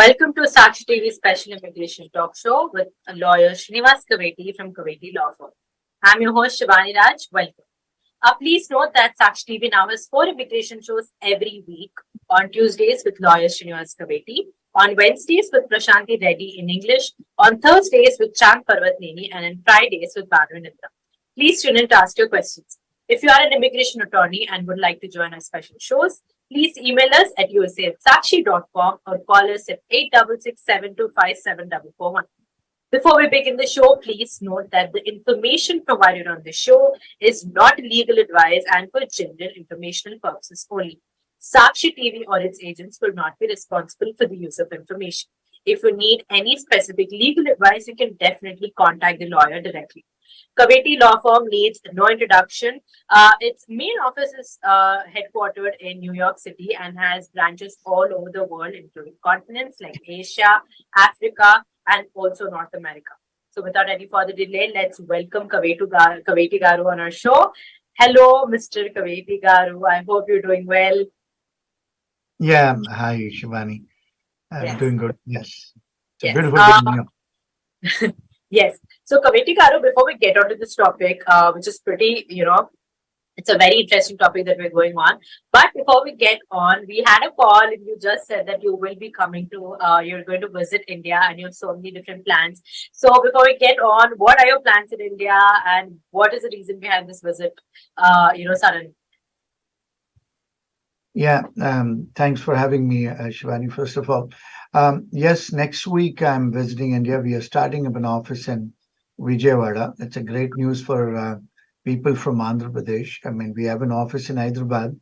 Welcome to Sakshi TV Special Immigration Talk Show with lawyer Srinivas Kaveti from Kaveti Law Firm. I'm your host Shivani Raj. Welcome. Please note that Sakshi TV now has 4 immigration shows every week. On Tuesdays with lawyer Srinivas Kaveti, on Wednesdays with Prashanti Reddy in English, on Thursdays with Chand Parvat Neni, and on Fridays with Bhanu Nitra. Please tune in to ask your questions. If you are an immigration attorney and would like to join our special shows, please email us at usa@sakshi.com or call us at 866-725-7441. Before we begin the show, please note that the information provided on the show is not legal advice and for general informational purposes only. Sakshi TV or its agents will not be responsible for the use of information. If you need any specific legal advice, you can definitely contact the lawyer directly. Kaveti Law Firm needs no introduction. Its main office is headquartered in New York City and has branches all over the world, including continents like Asia, Africa, and also North America. So without any further delay, let's welcome Kaveti Garu on our show. Hello, Mr. Kaveti Garu. I hope you're doing well. Yeah, hi Shivani. I'm Yes. doing good. Yes. It's a Yes. beautiful day in New York. Yes. So, Kaveti Garu, before we get onto this topic, which is pretty, it's a very interesting topic that we're going on. But before we get on, we had a call and you just said that you will be coming to, you're going to visit India and you have so many different plans. So, before we get on, what are your plans in India and what is the reason behind this visit, suddenly? Yeah, thanks for having me, Shivani. First of all, yes, next week I'm visiting India. We are starting up an office in Vijayawada. It's a great news for people from Andhra Pradesh. I mean, we have an office in Hyderabad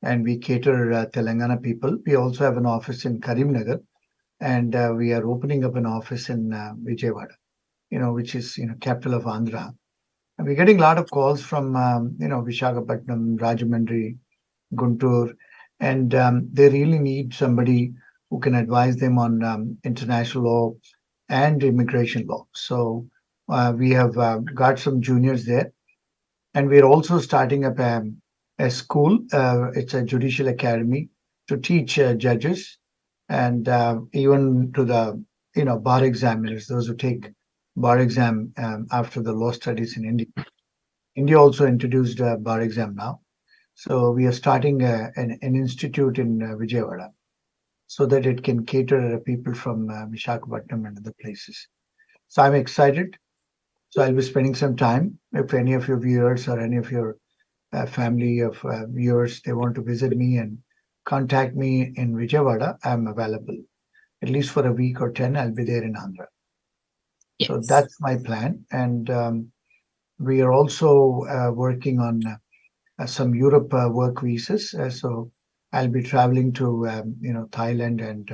and we cater Telangana people. We also have an office in Karimnagar and we are opening up an office in Vijayawada, which is, capital of Andhra. And we're getting a lot of calls from, Visakhapatnam, Rajahmundry, Guntur, and they really need somebody who can advise them on international law and immigration law. So we have got some juniors there, and we're also starting up a school. It's a judicial academy to teach judges and even to the bar examiners, those who take bar exam after the law studies in India. India also introduced a bar exam now. So we are starting an institute in Vijayawada so that it can cater people from Visakhapatnam and other places. So I'm excited. So I'll be spending some time. If any of your viewers or any of your family of viewers, they want to visit me and contact me in Vijayawada, I'm available. At least for a week or 10, I'll be there in Andhra. So Yes. that's my plan. And we are also working on some Europe work visas. So I'll be traveling to Thailand and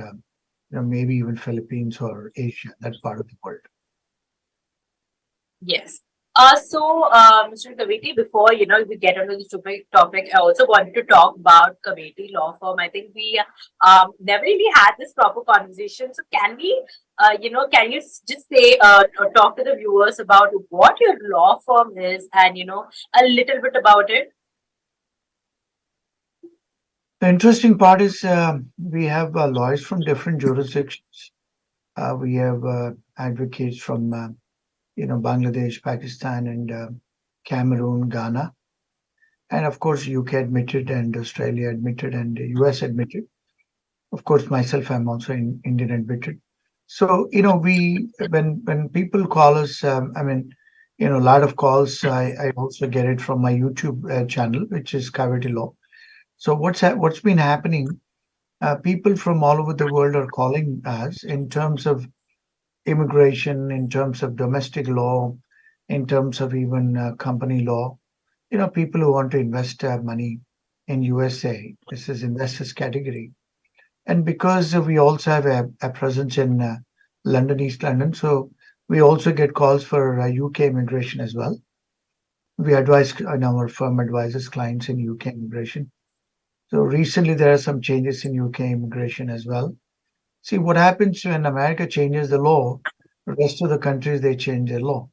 maybe even Philippines or Asia, that part of the world. Yes. Mr. Kaveti, before we get onto this topic, I also wanted to talk about Kaveti Law Firm. I think we never really had this proper conversation. So, can we, can you just say or talk to the viewers about what your law firm is and a little bit about it? The interesting part is we have lawyers from different jurisdictions. We have advocates from Bangladesh, Pakistan, and Cameroon, Ghana, and of course UK admitted, and Australia admitted, and US admitted. Of course, myself, I'm also in Indian admitted. So we when people call us, a lot of calls. I also get it from my YouTube channel, which is Kaveti Law. So what's been happening? People from all over the world are calling us in terms of immigration, in terms of domestic law, in terms of even company law. People who want to invest money in USA. This is investors category. And because we also have a presence in London, East London, so we also get calls for UK immigration as well. We advise, and our firm advises clients in UK immigration. So recently there are some changes in UK immigration as well. See what happens when America changes the law, the rest of the countries they change their law.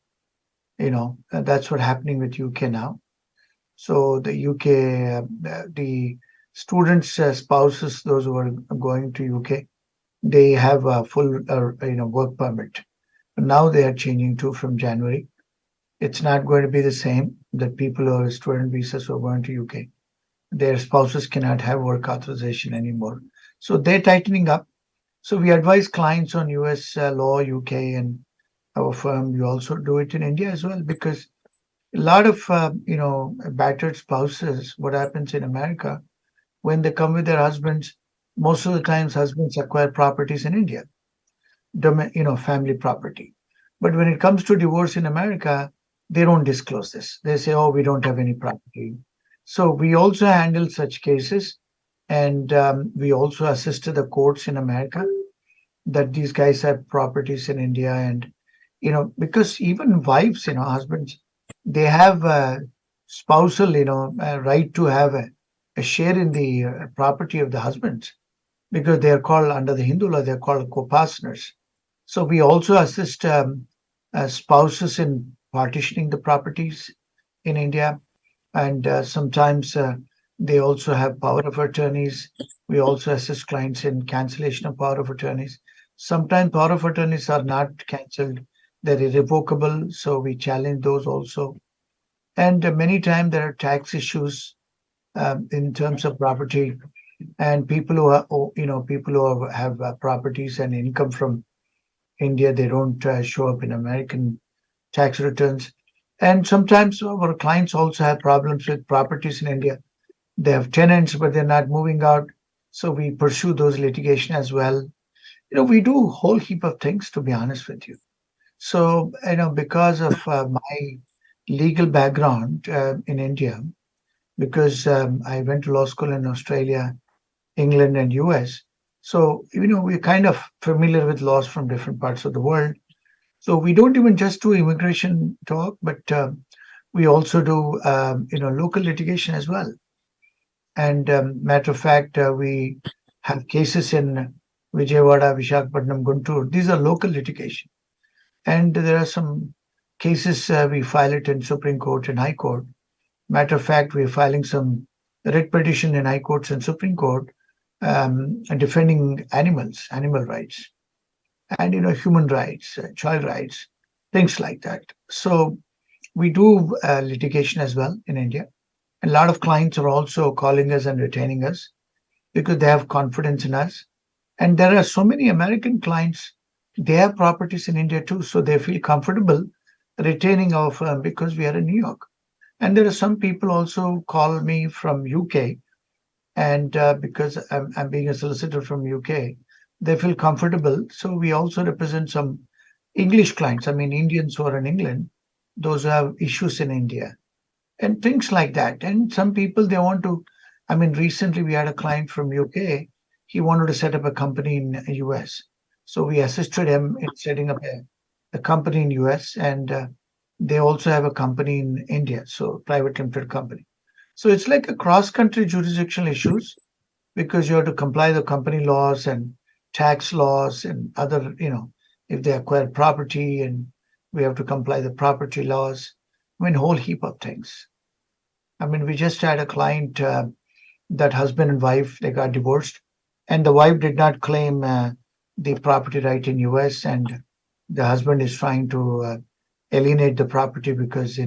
And that's what's happening with UK now. So the UK, the students' spouses, those who are going to UK, they have a full, work permit. Now they are changing to from January. It's not going to be the same that people who are student visas who are going to UK, their spouses cannot have work authorization anymore. So they're tightening up. So we advise clients on US law, UK, and our firm. We also do it in India as well because a lot of battered spouses. What happens in America when they come with their husbands? Most of the times, husbands acquire properties in India, family property. But when it comes to divorce in America, they don't disclose this. They say, "Oh, we don't have any property." So we also handle such cases, and we also assist the courts in America that these guys have properties in India, and because even wives, husbands, they have a spousal, right to have a share in the property of the husbands because they are called under the Hindu law, they're called co-partners. So we also assist spouses in partitioning the properties in India, and sometimes they also have power of attorneys. We also assist clients in cancellation of power of attorneys. Sometimes power of attorneys are not cancelled; they're irrevocable, so we challenge those also. And many times there are tax issues in terms of property, and people who are, people who have properties and income from India, they don't show up in American tax returns. And sometimes our clients also have problems with properties in India. They have tenants, but they're not moving out. So we pursue those litigation as well. We do a whole heap of things, to be honest with you. So, because of my legal background in India, because I went to law school in Australia, England, and US. So, we're kind of familiar with laws from different parts of the world. So we don't even just do immigration talk, but we also do, local litigation as well. And matter of fact, we have cases in Vijayawada, Visakhapatnam, Guntur. These are local litigation. And there are some cases we file it in Supreme Court and High Court. Matter of fact, we're filing some writ petition in High Courts and Supreme Court defending animals, animal rights, and human rights, child rights, things like that. So we do litigation as well in India. A lot of clients are also calling us and retaining us because they have confidence in us. And there are so many American clients, they have properties in India too, so they feel comfortable retaining our firm because we are in New York. And there are some people also call me from UK, and because I'm being a solicitor from UK, they feel comfortable. So we also represent some English clients. I mean, Indians who are in England, those who have issues in India, and things like that. And some people they want to. I mean, recently we had a client from UK. He wanted to set up a company in US, so we assisted him in setting up a company in US, and they also have a company in India, so private limited company. So it's like a cross-country jurisdictional issues because you have to comply the company laws and tax laws and other, if they acquire property and we have to comply the property laws. I mean, whole heap of things. I mean, we just had a client that husband and wife they got divorced, and the wife did not claim the property right in US, and the husband is trying to alienate the property because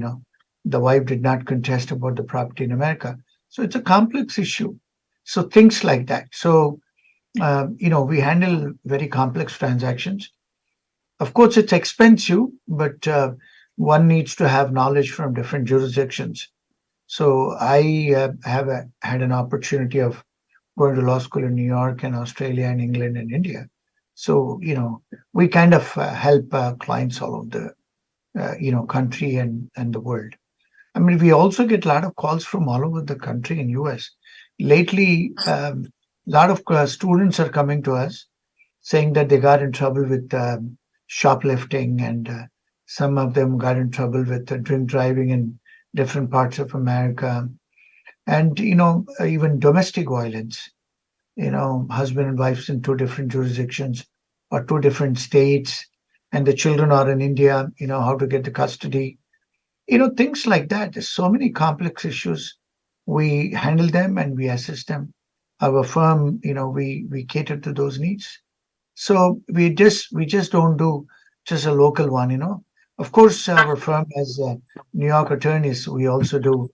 the wife did not contest about the property in America. So it's a complex issue. So things like that. So we handle very complex transactions. Of course, it's expensive, but one needs to have knowledge from different jurisdictions. So I had an opportunity of going to law school in New York and Australia and England and India. So we kind of help clients all over the country and the world. I mean, we also get a lot of calls from all over the country in US. Lately, a lot of students are coming to us saying that they got in trouble with shoplifting, and some of them got in trouble with drink driving in different parts of America, and even domestic violence. Husband and wives in two different jurisdictions or two different states, and the children are in India. How to get the custody. Things like that. There's so many complex issues. We handle them and we assist them. Our firm, we cater to those needs. So we just don't do just a local one, you know. Of course, our firm has New York attorneys. We also do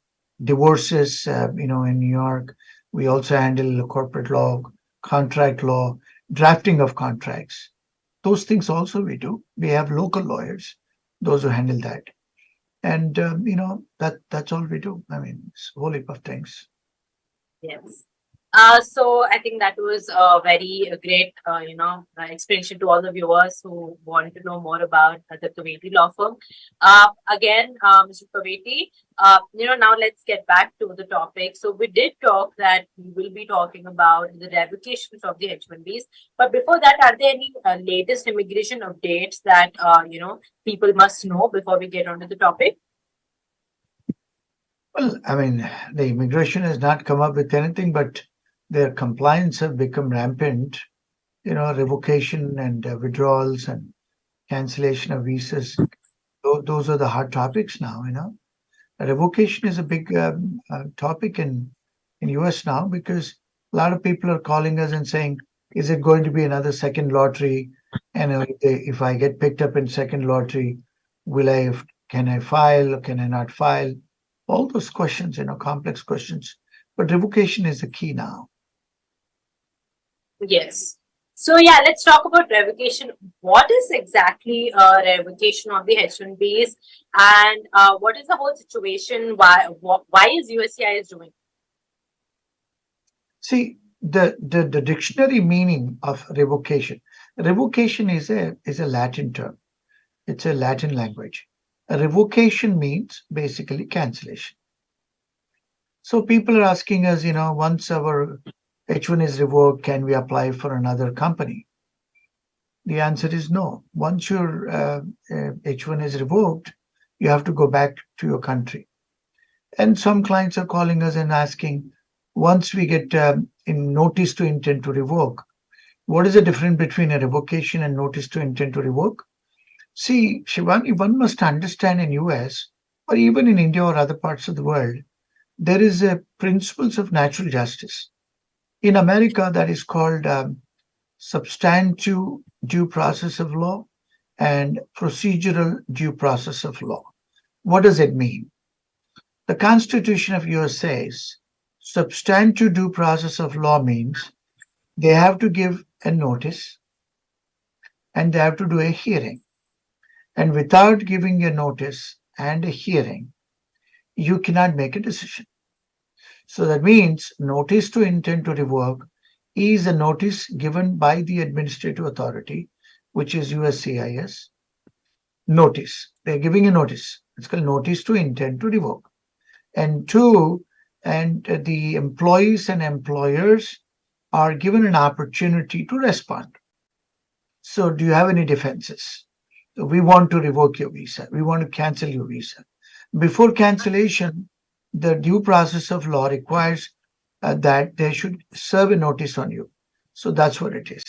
divorces, you know, in New York. We also handle corporate law, contract law, drafting of contracts. Those things also we do. We have local lawyers, those who handle that, and you know that's all we do. I mean, it's a whole heap of things. Yes. So I think that was a very great, explanation to all the viewers who want to know more about the Kaveti law firm. Again, Mr. Kaveti, now let's get back to the topic. So we did talk that we will be talking about the revocations of the H1Bs. But before that, are there any latest immigration updates that, people must know before we get onto the topic? Well, I mean, the immigration has not come up with anything, but their compliance have become rampant. You know, revocation and withdrawals and cancellation of visas. Those are the hot topics now. You know, revocation is a big topic in US now because a lot of people are calling us and saying, "Is it going to be another second lottery? And if I get picked up in second lottery, will I? Can I file? Or can I not file?" All those questions, you know, complex questions. But revocation is the key now. Yes. So yeah, let's talk about revocation. What is exactly a revocation of the H1Bs, and what is the whole situation? Why is USCIS doing? See, the dictionary meaning of revocation. Revocation is a Latin term. It's a Latin language. A revocation means basically cancellation. So people are asking us, you know, once our H1 is revoked, can we apply for another company? The answer is no. Once your H1 is revoked, you have to go back to your country. And some clients are calling us and asking, once we get in notice to intent to revoke, what is the difference between a revocation and notice to intent to revoke? See, Shivani, one must understand in US or even in India or other parts of the world, there is a principles of natural justice. In America, that is called substantive due process of law and procedural due process of law. What does it mean? The Constitution of US says substantive due process of law means they have to give a notice and they have to do a hearing. And without giving a notice and a hearing, you cannot make a decision. So that means notice to intent to revoke is a notice given by the administrative authority, which is USCIS. Notice. They're giving a notice. It's called notice to intent to revoke. And two, and the employees and employers are given an opportunity to respond. So, do you have any defenses? We want to revoke your visa. We want to cancel your visa. Before cancellation, the due process of law requires that they should serve a notice on you. So that's what it is.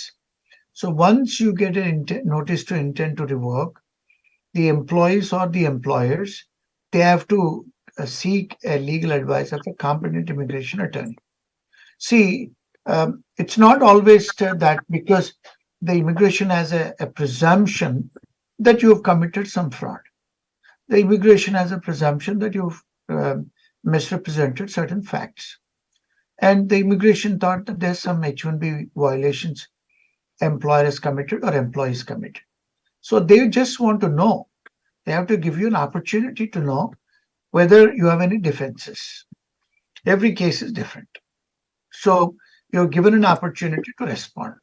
So once you get an notice to intent to revoke, the employees or the employers, they have to seek a legal advice of a competent immigration attorney. See, it's not always that because the immigration has a presumption that you have committed some fraud. The immigration has a presumption that you've misrepresented certain facts. And the immigration thought that there's some H1B violations employers committed or employees committed. So they just want to know. They have to give you an opportunity to know whether you have any defenses. Every case is different. So you're given an opportunity to respond.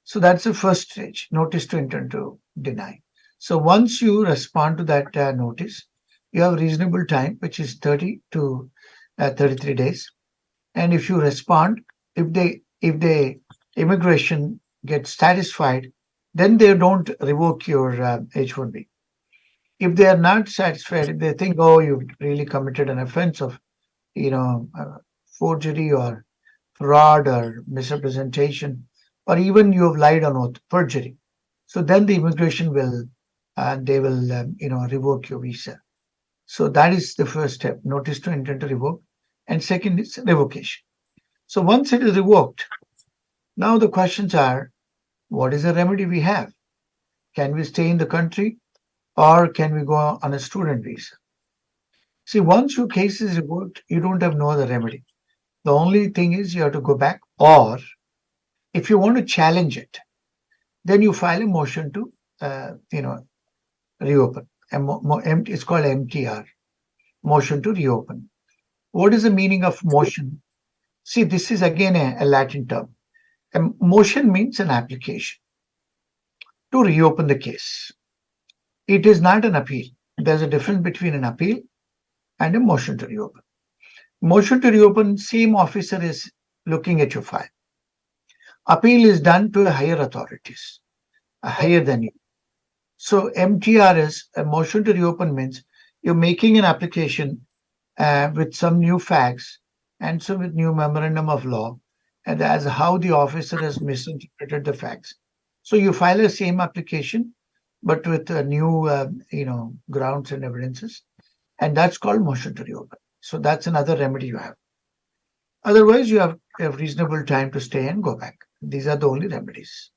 So that's the first stage, notice to intent to deny. So once you respond to that notice, you have reasonable time, which is 30 to 33 days. And if you respond, if the immigration gets satisfied, then they don't revoke your H1B. If they are not satisfied, if they think, oh, you've really committed an offense of, you know, forgery or fraud or misrepresentation, or even you have lied on oath, perjury. So then the immigration will, they will, revoke your visa. So that is the first step, notice to intent to revoke. And second is revocation. So once it is revoked, now the questions are, What is the remedy we have? Can we stay in the country or can we go on a student visa? See, once your case is revoked, you don't have no other remedy. The only thing is you have to go back, or if you want to challenge it, then you file a motion to, reopen. It's called MTR, motion to reopen. What is the meaning of motion? See, this is again a Latin term. A motion means an application to reopen the case. It is not an appeal. There's a difference between an appeal and a motion to reopen. Motion to reopen, same officer is looking at your file. Appeal is done to higher authorities, higher than you. So MTR is a motion to reopen means you're making an application with some new facts and some with new memorandum of law, and as how the officer has misinterpreted the facts. So you file a same application, but with new, grounds and evidences, and that's called motion to reopen. So that's another remedy you have. Otherwise, you have a reasonable time to stay and go back. These are the only remedies.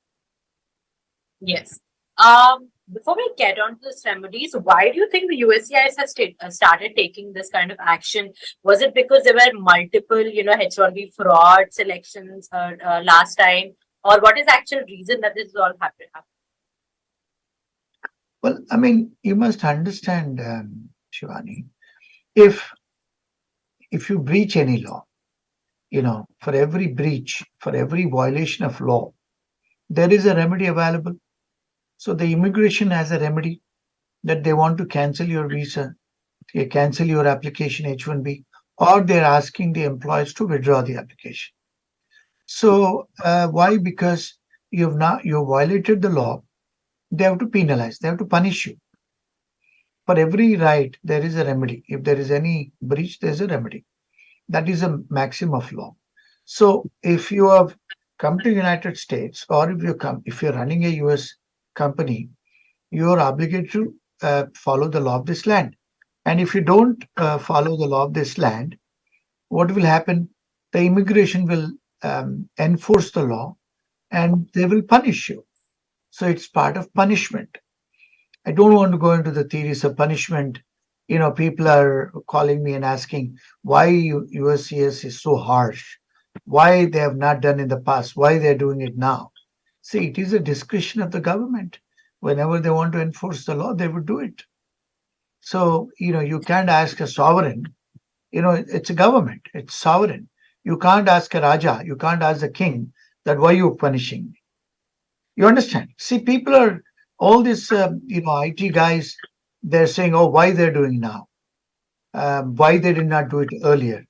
Yes. Before we get on to this remedies, why do you think the USCIS has started taking this kind of action? Was it because there were multiple, H1B fraud selections last time, or what is the actual reason that this is all happened? Well, I mean, you must understand, Shivani, if you breach any law, for every breach, for every violation of law, there is a remedy available. So the immigration has a remedy that they want to cancel your visa, they cancel your application H1B, or they're asking the employees to withdraw the application. So why? Because you violated the law. They have to penalize. They have to punish you. For every right, there is a remedy. If there is any breach, there's a remedy. That is a maxim of law. So if you have come to United States, or if you're running a US company, you are obligated to follow the law of this land. And if you don't follow the law of this land, what will happen? The immigration will enforce the law and they will punish you. So it's part of punishment. I don't want to go into the theories of punishment. People are calling me and asking why USCIS is so harsh, why they have not done in the past, why they're doing it now. See, it is a discretion of the government. Whenever they want to enforce the law, they would do it. So, you can't ask a sovereign, it's a government, it's sovereign. You can't ask a Raja, you can't ask the king that why you punishing me. You understand? See, people are, all these, IT guys, they're saying, oh, why they're doing now? Why they did not do it earlier?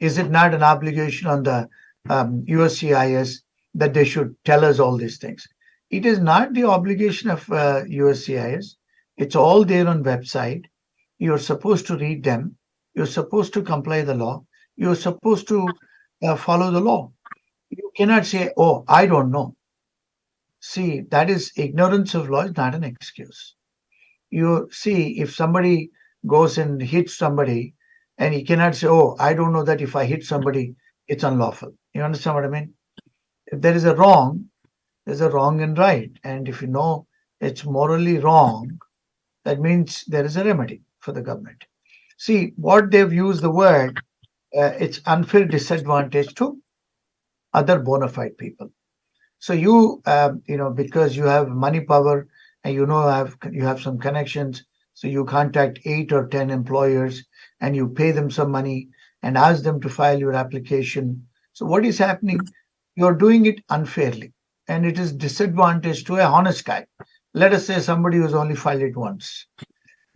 Is it not an obligation on the USCIS that they should tell us all these things? It is not the obligation of USCIS. It's all there on website. You're supposed to read them. You're supposed to comply the law. You're supposed to follow the law. You cannot say, oh, I don't know. See, that is ignorance of law is not an excuse. You see, if somebody goes and hits somebody, and he cannot say, oh, I don't know that if I hit somebody, it's unlawful. You understand what I mean? If there is a wrong, there's a wrong and right. And if you know it's morally wrong, that means there is a remedy for the government. See, what they've used the word, it's unfair disadvantage to other bona fide people. So because you have money power and you have some connections, so you contact 8 or 10 employers and you pay them some money and ask them to file your application. So what is happening? You're doing it unfairly, and it is disadvantage to a honest guy. Let us say somebody who's only filed it once,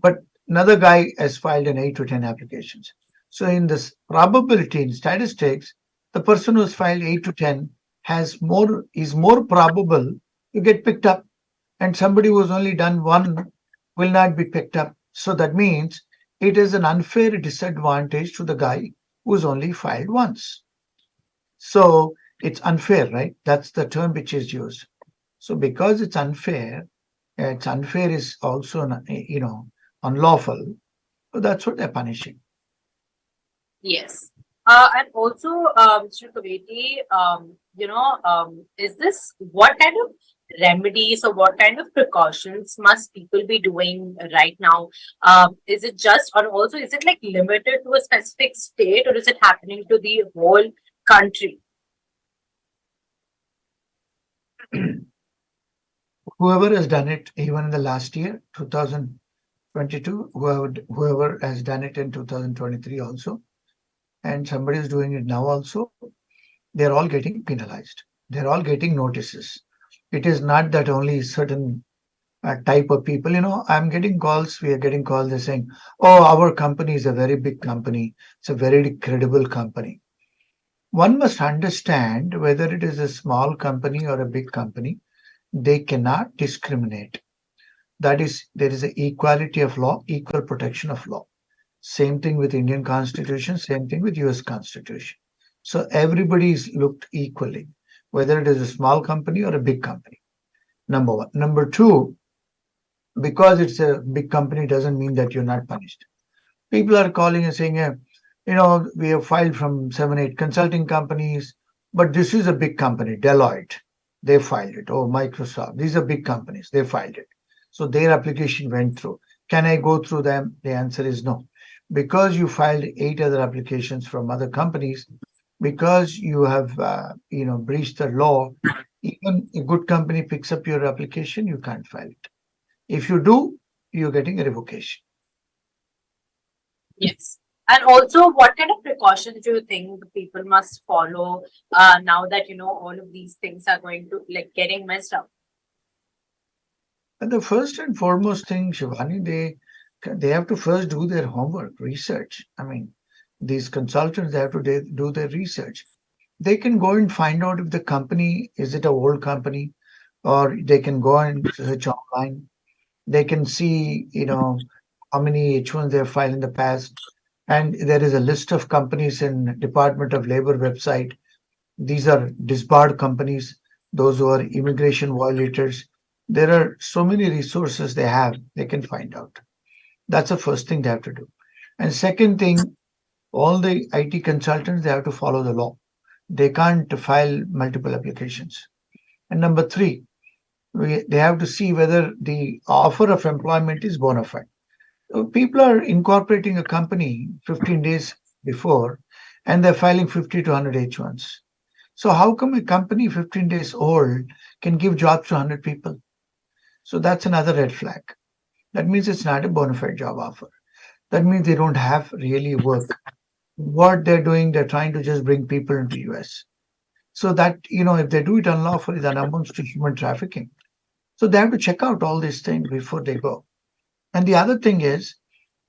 but another guy has filed an 8 to 10 applications. So in this probability, in statistics, the person who's filed 8 to 10 is more probable to get picked up, and somebody who's only done one will not be picked up. So that means it is an unfair disadvantage to the guy who's only filed once. So it's unfair, right? That's the term which is used. So because it's unfair is also unlawful. So that's what they're punishing. Yes. And also, Mr. Kaveti, is this what kind of remedies or what kind of precautions must people be doing right now? Is it just, or also is it like limited to a specific state, or is it happening to the whole country? Whoever has done it even in the last year, 2022, whoever has done it in 2023 also, and somebody is doing it now also, they're all getting penalized. They're all getting notices. It is not that only certain type of people. I'm getting calls. We are getting calls. They're saying, "Oh, our company is a very big company. It's a very credible company." One must understand whether it is a small company or a big company. They cannot discriminate. That is, there is an equality of law, equal protection of law. Same thing with Indian Constitution, same thing with US Constitution. So everybody is looked equally, whether it is a small company or a big company. Number one. Number two, because it's a big company doesn't mean that you're not punished. People are calling and saying, we have filed from 7, 8 consulting companies, but this is a big company, Deloitte. They filed it. Oh, Microsoft. These are big companies. They filed it. So their application went through. Can I go through them? The answer is no. Because you filed 8 other applications from other companies, because you have, breached the law, even a good company picks up your application, you can't file it. If you do, you're getting a revocation. Yes. And also, what kind of precautions do you think people must follow now that all of these things are going to like getting messed up? And the first and foremost thing, Shivani, they have to first do their homework, research. I mean, these consultants, they have to do their research. They can go and find out if the company is it a old company, or they can go and search online. They can see, how many H1s they have filed in the past. And there is a list of companies in Department of Labor website. These are disbarred companies, those who are immigration violators. There are so many resources they have, they can find out. That's the first thing they have to do. And second thing, all the IT consultants, they have to follow the law. They can't file multiple applications. And number three, they have to see whether the offer of employment is bona fide. People are incorporating a company 15 days before, and they're filing 50 to 100 H1s. So how come a company 15 days old can give jobs to 100 people? So that's another red flag. That means it's not a bona fide job offer. That means they don't have really work. What they're doing, they're trying to just bring people into US. So that, if they do it unlawfully, that amounts to human trafficking. So they have to check out all these things before they go. And the other thing is,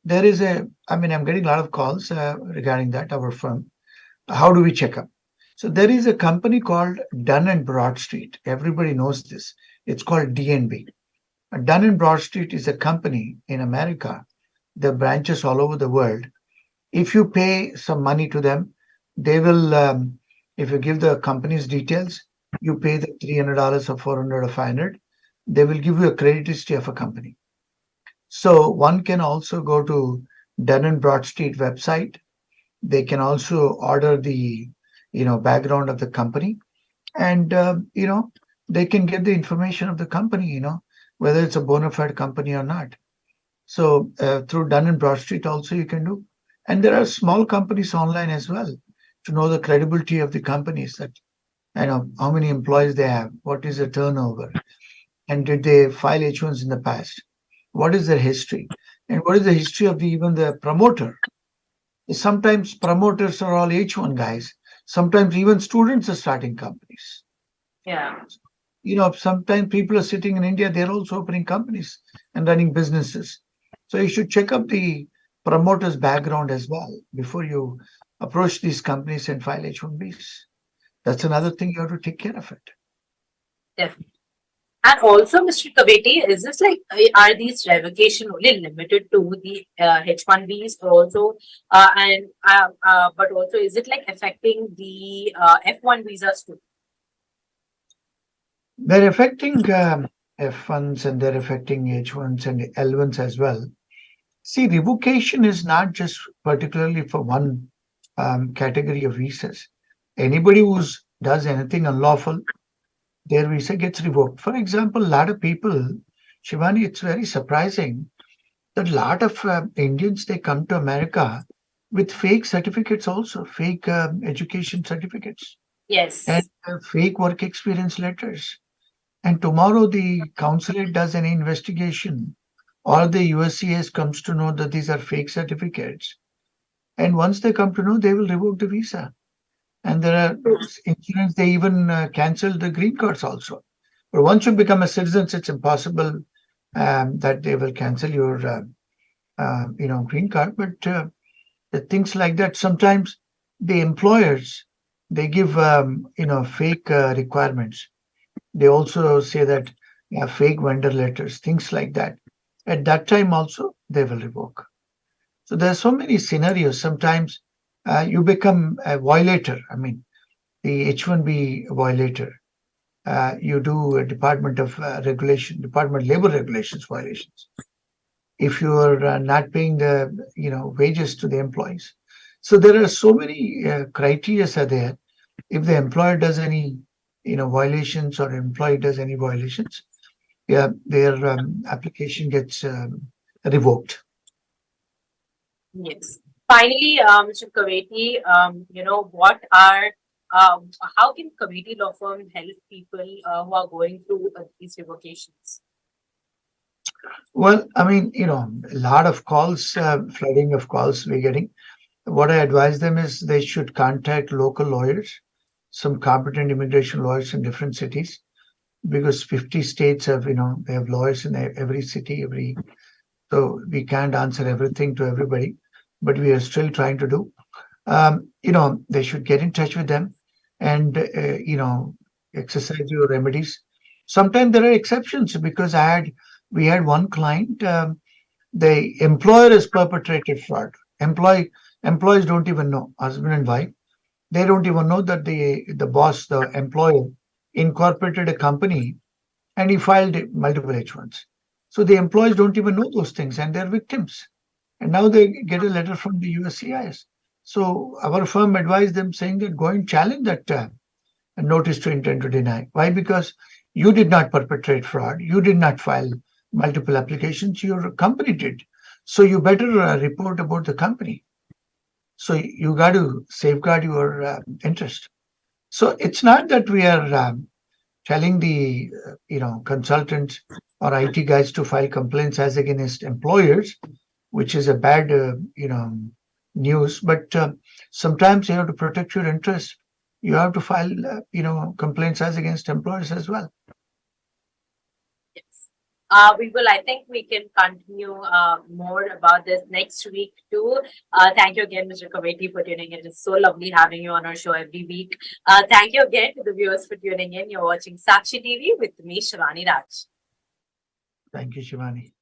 I'm getting a lot of calls regarding that, our firm. How do we check up? So there is a company called Dun and Bradstreet. Everybody knows this. It's called DNB. Dun and Bradstreet is a company in America. There are branches all over the world. If you pay some money to them, they will, if you give the company's details, you pay the $300 or 400 or 500, they will give you a credit history of a company. So one can also go to Dun and Bradstreet website. They can also order the, background of the company, and they can get the information of the company, whether it's a bona fide company or not. So through Dun and Bradstreet also you can do, and there are small companies online as well to know the credibility of the companies, that how many employees they have, what is the turnover, and did they file H1s in the past, what is their history, and what is the history of even the promoter. Sometimes promoters are all H1 guys. Sometimes even students are starting companies. Yeah. Sometimes people are sitting in India, they're also opening companies and running businesses. So you should check up the promoter's background as well before you approach these companies and file H1Bs. That's another thing you have to take care of it. Definitely. And also, Mr. Kaveti, is this like, are these revocation only limited to the H1Bs also? But also, is it like affecting the F1 visas too? They're affecting F1s, and they're affecting H1s and L1s as well. See, revocation is not just particularly for one category of visas. Anybody who does anything unlawful, their visa gets revoked. For example, a lot of people, Shivani, it's very surprising that a lot of Indians, they come to America with fake certificates also, fake education certificates and Yes. fake work experience letters. And tomorrow the consulate does an investigation or the USCIS comes to know that these are fake certificates. And once they come to know, they will revoke the visa. And there are incidents, they even cancel the green cards also. But once you become a citizen, it's impossible that they will cancel your, green card. But things like that, sometimes the employers, they give, fake requirements. They also say that fake vendor letters, things like that. At that time also, they will revoke. So there are so many scenarios. Sometimes you become a violator. I mean, the H1B violator. You do a Department of Regulation, Department of Labor Regulations violations. If you are not paying the wages to the employees, so there are so many criteria are there. If the employer does any violations or employee does any violations, yeah, their application gets revoked. Yes. Finally, Mr. Kaveti, what are how can Kaveti law firm help people who are going through these revocations? Well, I mean, a lot of calls, flooding of calls we're getting. What I advise them is they should contact local lawyers, some competent immigration lawyers in different cities, because 50 states have, they have lawyers in every city, so we can't answer everything to everybody, but we are still trying to do. They should get in touch with them and, exercise your remedies. Sometimes there are exceptions because we had one client, the employer has perpetrated fraud. Employees don't even know, husband and wife, they don't even know that the boss, the employer, incorporated a company and he filed multiple H1s. So the employees don't even know those things and they're victims. And now they get a letter from the USCIS. So our firm advised them saying that go and challenge that notice to intent to deny. Why? Because you did not perpetrate fraud. You did not file multiple applications. Your company did. So you better report about the company. So you got to safeguard your interest. So it's not that we are telling the consultants or IT guys to file complaints as against employers, which is a bad news. But sometimes you have to protect your interest. You have to file complaints as against employers as well. Yes. We will, I think we can continue more about this next week too. Thank you again, Mr. Kaveti, for tuning in. It's so lovely having you on our show every week. Thank you again to the viewers for tuning in. You're watching Sakshi TV with me, Shivani Raj. Thank you, Shivani.